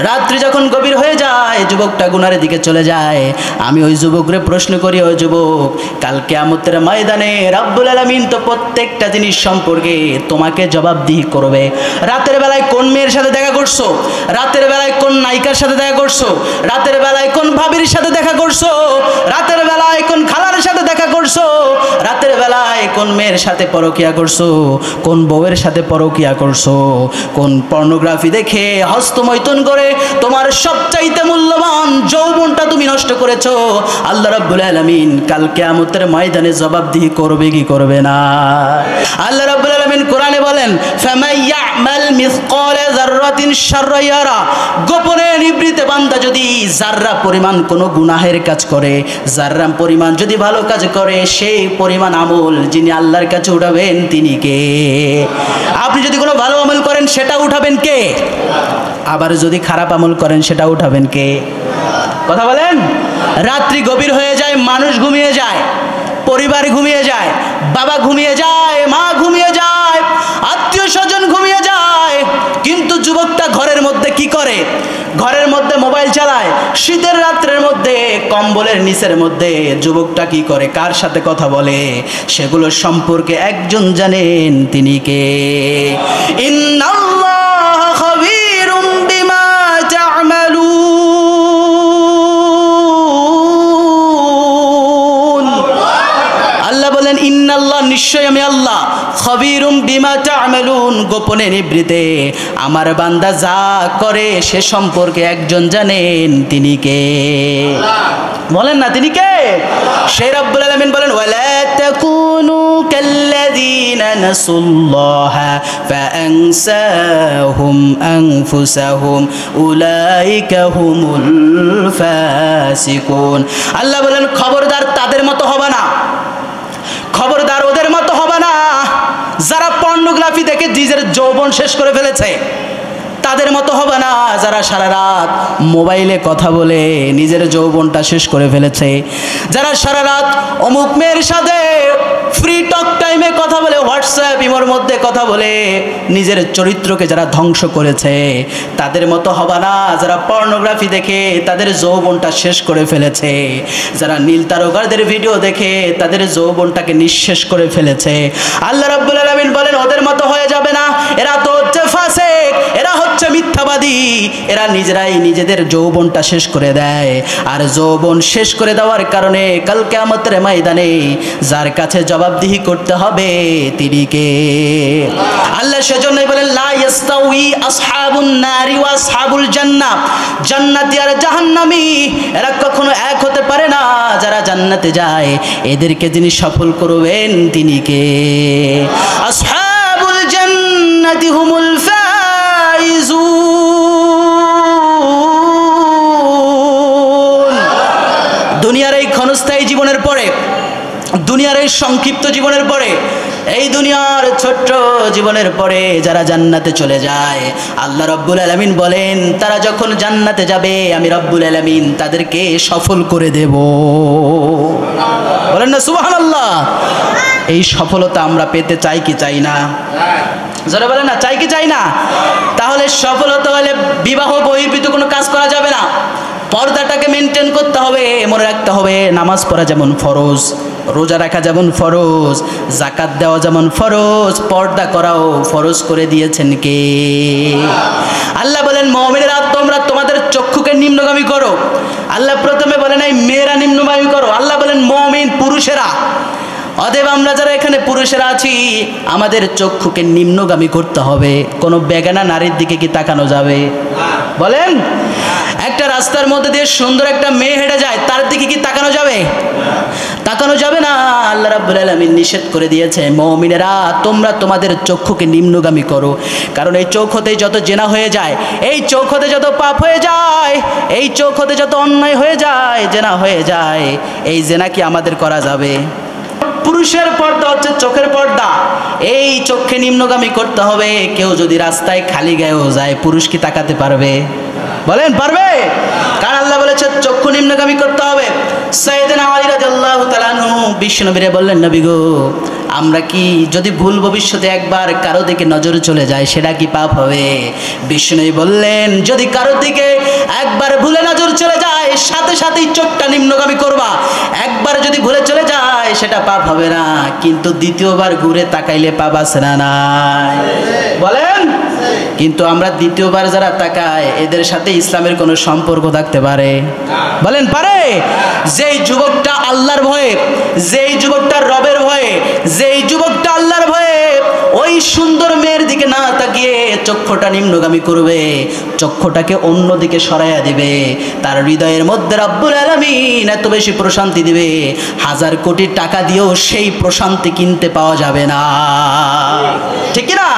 রাত্রি যখন গভীর হয়ে যায়, যুবকটা গুনারের দিকে চলে যায়। আমি ওই যুবকরে প্রশ্ন করি, ওই যুবক, কাল কিয়ামতের ময়দানে রব্বুল আলামিন তো প্রত্যেকটা জিনিস সম্পর্কে তোমাকে জবাবদিহি করবে। রাতের বেলায় কোন মেয়ের সাথে দেখা করছো, রাতের বেলায় কোন নায়িকার সাথে দেখা করছো, রাতের বেলায় কোন ভাবির সাথে দেখা করছো, রাতের বেলায় কোন খালার সাথে দেখা করছো, রাতের বেলায় কোন মেয়ের সাথে পরকিয়া করছো, কোন বউয়ের সাথে পরকিয়া করছো, কোন পর্নোগ্রাফি দেখে হস্তমৈথুন করে তোমার সবচাইতে মূল্যবান যৌবনটা তুমি নষ্ট করেছো। আল্লাহ রাব্বুল আলামিন কাল কিয়ামতের ময়দানে জবাবদিহি করবে কি করবে না? আল্লাহ রাব্বুল আলামিন কোরআনে বলেন, ফামাই ইয়ামাল মিসকালা যাররাতিন শাররা ইয়ারা, গোপনে নিভৃতে বান্দা যদি যাররা পরিমাণ কোনো গুনাহের কাজ করে, যাররা পরিমাণ যদি ভালো কাজ করে, সেই পরিমাণ আমল যিনি আল্লাহর কাছে উঠাবেন তিনি কে? আপনি যদি কোনো ভালো আমল করেন সেটা উঠাবেন কে? আবার যদি খারাপ আমল করেন সেটা উঠাবেন কে? কথা বলেন। রাত্রি গভীর হয়ে যায়, মানুষ ঘুমিয়ে যায়, পরিবার ঘুমিয়ে যায়, বাবা ঘুমিয়ে যায়, মা ঘুমিয়ে যায়, আত্মীয় স্বজন ঘুমিয়ে যায়, কিন্তু যুবকটা ঘরের মধ্যে কি করে? ঘরের মধ্যে মোবাইল চালায়। শীতের রাত্রের মধ্যে কম্বলের নিচের মধ্যে যুবকটা কি করে, কার সাথে কথা বলে, সেগুলো সম্পর্কে একজন জানেন, তিনি কে? ইন্নাল্লাহ খাবীরুম বিমা তা'মালুন। আল্লাহ বলেন, ইন্নাল্লাহ, নিশ্চয় আমি আল্লাহ, খবীরুম বিমা তা'মালুন, গোপনে নিভৃতে আমার বান্দা যা করে সে সম্পর্কে একজন জানেন, তিনি কে? বলেন না, তিনি কে? সেই রব্বুল আলামিন বলেন, ওয়ালা তাকুনু কাল্লাযীনা নাসুল্লাহা ফাআনসাহুম আনফুসাহুম উলাইকা হুমুল ফাসিকুন। আল্লাহ বলেন, খবরদার তাদের মতো হবে না, খবরদার ওদের মতো হবে না যারা পর্নোগ্রাফি দেখে নিজের যৌবন শেষ করে ফেলেছে, তাদের মতো হবে না যারা সারা রাত মোবাইলে কথা বলে নিজের যৌবনটা শেষ করে ফেলেছে, যারা সারা রাত অমুক মেয়ের সাথে ফ্রি টক টাইমে কথা বলে, হোয়াটসঅ্যাপ ইমোর মধ্যে কথা বলে নিজের চরিত্রকে যারা ধ্বংস করেছে, তাদের মতো হবে না যারা পর্নোগ্রাফি দেখে তাদের যৌবনটা শেষ করে ফেলেছে, যারা নীল তারকাদের ভিডিও দেখে তাদের যৌবনটাকে নিঃশেষ করে ফেলেছে। আল্লাহ রাব্বুল আলামিন বলেন, ওদের মতো হয়ে যাবে না, এরা তো হচ্ছে ফাসিক, এরা হচ্ছে মিথ্যাবাদী, এরা নিজেরাই নিজেদের যৌবনটা শেষ করে দেয়। আর যৌবন শেষ করে দেওয়ার কারণে কাল কিয়ামতের ময়দানে যার কাছে জবাবদিহি করতে হবে তিনি কে? আল্লাহ সেজন্যই বলেন, লা ইয়াস্তাউই আসহাবুন নারি ওয়া আসহাবুল জান্নাহ, জান্নাতি আর জাহান্নামী এরা কখনো এক হতে পারে না। যারা জান্নাতে যায় এদেরকে যিনি সফল করবেন তিনি কে? আসহাবুল জান্নাতি হুমুল ফাইজুন। দুনিয়ার এই ক্ষণস্থায়ী জীবনের পরে, দুনিয়ার এই সংক্ষিপ্ত জীবনের পরে, এই দুনিয়ার ছোট্ট জীবনের পরে যারা জান্নাতে চলে যায়, আল্লাহ রব্বুল আলামিন বলেন, তারা যখন জান্নাতে যাবে আমি রব্বুল আলামিন তাদেরকে সফল করে দেব। বলেন না সুবহানাল্লাহ। এই সফলতা আমরা পেতে চাই কি চাই না? যারা বলেন না, চাই কি চাই না? তাহলে সফলতা হলে বিবাহ বহির্ভূত কোনো কাজ করা যাবে না, পর্দাটাকে মেনটেন করতে হবে, মনে রাখতে হবে নামাজ পড়া যেমন ফরজ, রোজা রাখা যেমন ফরজ, যাকাত দেওয়া যেমন ফরজ, পর্দা করাও ফরজ করে দিয়েছেন কে? আল্লাহ বলেন, মুমিনেরা তোমরা তোমাদের চক্ষুকে নিম্নগামী করো। আল্লাহ প্রথমে বলেন এই মেয়েরা নিম্নগামী করো, আল্লাহ বলেন মুমিন পুরুষেরা। অতএব আমরা যারা এখানে পুরুষেরা আছি আমাদের চক্ষুকে নিম্নগামী করতে হবে। কোনো বেগানা নারীর দিকে কি তাকানো যাবে? বলেন, একটা রাস্তার মধ্যে দিয়ে সুন্দর একটা মেয়ে হেঁটে যায়, তার দিকে কি তাকানো যাবে? তাকানো যাবে না। আল্লাহ রাব্বুল আলামিন নিষেধ করে দিয়েছে, মুমিনেরা তোমরা তোমাদের চক্ষুকে নিম্নগামী করো। কারণ এই চোখ হতে যত জেনা হয়ে যায়, এই চোখ হতে যত পাপ হয়ে যায়, এই চোখ হতে যত অন্যায় হয়ে যায়, জেনা হয়ে যায়, এই জেনা কি আমাদের করা যাবে? পুরুষের পর্দা হচ্ছে চোখের পর্দা, এই চোখকে নিম্নগামী করতে হবে। কেউ যদি রাস্তায় খালি গায়েও যায়, পুরুষ কি তাকাতে পারবে? বলেন পারবে? কারণ আল্লাহ বলেছে চক্ষু নিম্নগামী করতে হবে। সাইয়েদনা আলী রাদিয়াল্লাহু তাআলা আনহু বিশ্বনবীরে বললেন, নবী গো, আমরা কি যদি ভুল ভবিষ্যতে একবার কারো দিকে নজর চলে যায় সেটা কি পাপ হবে? বিশ্বনবী বললেন, যদি কারো দিকে একবার ভুলে নজর চলে যায় সাথে সাথেই চোখটা নিম্নগামী করবা। একবার যদি ভুলে চলে যায় সেটা পাপ হবে না, কিন্তু দ্বিতীয়বার ঘুরে তাকাইলে পাপ আছে না নাই? বলেন। কিন্তু আমরা দ্বিতীয়বার যারা তাকায় এদের সাথে ইসলামের কোনো সম্পর্ক থাকতে পারে? বলেন, পারে? যেই যুবকটা আল্লাহর ভয়ে, যেই যুবকটা রবের ভয়ে, যেই যুবকটা আল্লাহর ভয়ে ওই সুন্দর মেয়ের দিকে না তাকিয়ে চক্ষুটা নিম্নগামী করবে, চক্ষুটাকে অন্যদিকে সরাইয়া দিবে, তার হৃদয়ের মধ্যে রব্বুল আলামিন এত বেশি প্রশান্তি দিবে, 1000 কোটি টাকা দিয়েও সেই প্রশান্তি কিনতে পাওয়া যাবে না। ঠিক না?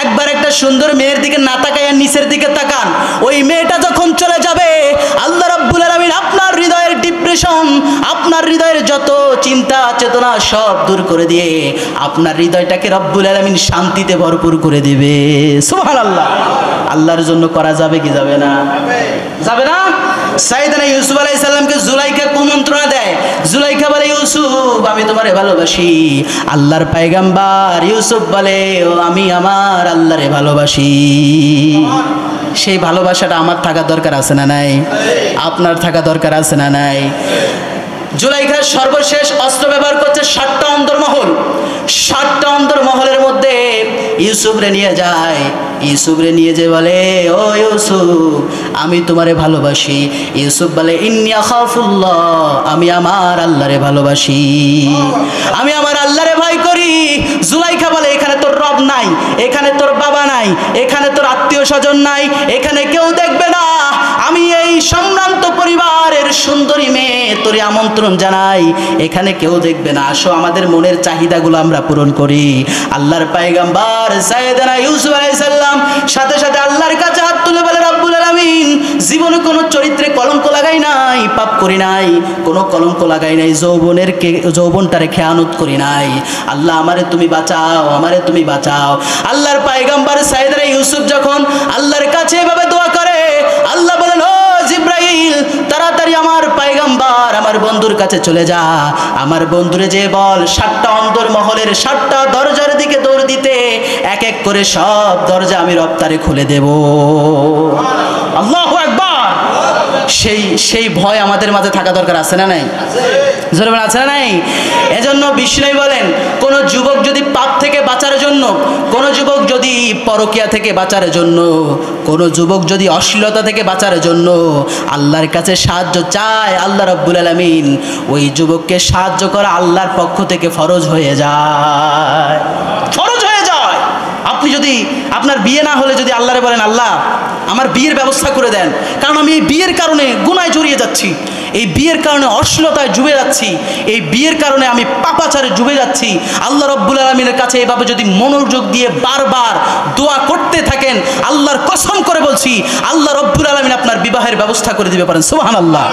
একবার একটা সুন্দর মেয়ের দিকে না তাকাইয়া নিচের দিকে তাকান, ওই মেয়েটা যখন চলে যাবে আল্লাহ রাব্বুল আলামিন আপনার হৃদয়ের ডিপ্রেশন, আপনার হৃদয়ের যত চিন্তা চেতনা সব দূর করে দিয়ে আপনার হৃদয়টাকে রব্বুল আলামিন শান্তিতে ভরপুর করে দিবে। সুবহানাল্লাহ। আল্লাহর জন্য করা যাবে কি যাবে না? যাবে না? সাইয়েদনা ইউসুফ আলাইহিস সালামকে জুলাইখা কুমন্ত্রণা দেয়। জুলাইখা বলে, ইউসুফ আমি তোমারে ভালোবাসি। আল্লাহর পয়গম্বর ইউসুফ বলে, ও আমি আমার আল্লাহরে ভালোবাসি। সেই ভালোবাসাটা আমার থাকা দরকার আছে না নাই? আপনার থাকা দরকার আছে না নাই? জুলাইখা সর্বশেষ অস্ত্র ব্যবহার করছে 7টা অন্দরমহল। 7টা অন্দরমহলের মধ্যে ইউসুফরে নিয়ে যায়। ইউসুফরে নিয়ে যে বলে, ও ইউসুফ আমি তোমারে ভালোবাসি। ইউসুফ বলে, ইন্নী আখাফুল্লাহ, আমি আমার আল্লাহরে ভালোবাসি, আমি আমার আল্লাহরে ভয় করি। জুলাইখা বলে, এখানে তোর রব নাই, এখানে তোর বাবা নাই, এখানে তোর আত্মীয় স্বজন নাই, এখানে কেউ দেখবে না। আমি এই সম্ভ্রান্ত পরিবারের সুন্দরী মেয়ে তোরে আমন্ত্রণ জানাই, এখানে কেউ দেখবে না, আসো আমাদের মনের চাহিদাগুলো আমরা পূরণ করি। আল্লাহর পয়গম্বর সাইয়েদনা ইউসুফ আলাইহিস সালাম সাথে সাথে আল্লাহর কাছে হাত তুলে বলে, রব্বুল আলামিন জীবনে কোনো চরিত্রে কলঙ্ক লাগাই নাই, পাপ করি নাই, কোনো কলঙ্ক লাগাই নাই, যৌবনটারে খেয়ানত করি নাই। আল্লাহ আমারে তুমি বাঁচাও, আমারে তুমি বাঁচাও। আল্লাহর পয়গম্বর সাইয়েদনা ইউসুফ যখন আল্লাহর কাছে এভাবে দোয়া করে, আল্লাহ বলেন, ও জিব্রাইল তাড়াতাড়ি আমার পয়গম্বর আমার বন্ধুর কাছে চলে যা, আমার বন্ধুরে যে বল 7টা অন্দরমহলের 7টা দরজার দিকে দৌড় দিতে, এক এক করে সব দরজা আমি রপ্তারে খুলে দেব। আল্লাহু আকবার। সেই ভয় আমাদের মাঝে থাকা দরকার আছে না নাই? জোরে বলেন, আছে না নাই? এজন্য বিষ্ণু বলেন, কোন যুবক যদি পাপ থেকে বাঁচার জন্য, কোন যুবক যদি পরকিয়া থেকে বাঁচার জন্য, কোন যুবক যদি অশ্লীলতা থেকে বাঁচার জন্য আল্লাহর কাছে সাহায্য চায়, আল্লাহ রাব্বুল আলামিন ওই যুবককে সাহায্য করা আল্লাহর পক্ষ থেকে ফরজ হয়ে যায়, ফরজ হয়ে যায়। আপনি যদি আপনার বিয়ে না হলে যদি আল্লাহরে বলেন, আল্লাহ আমার বিয়ের ব্যবস্থা করে দেন, কারণ আমি এই বিয়ের কারণে গুনায় জড়িয়ে যাচ্ছি, এই বিয়ের কারণে অশ্লীলতায় ডুবে যাচ্ছি, এই বিয়ের কারণে আমি পাপাচারে ডুবে যাচ্ছি। আল্লাহ রাব্বুল আলামিনের কাছে এভাবে যদি মনোযোগ দিয়ে বারবার দোয়া করতে থাকেন, আল্লাহর কসম করে বলছি আল্লাহ রাব্বুল আলামিন আপনার বিবাহের ব্যবস্থা করে দিতে পারেন। সুবহানাল্লাহ।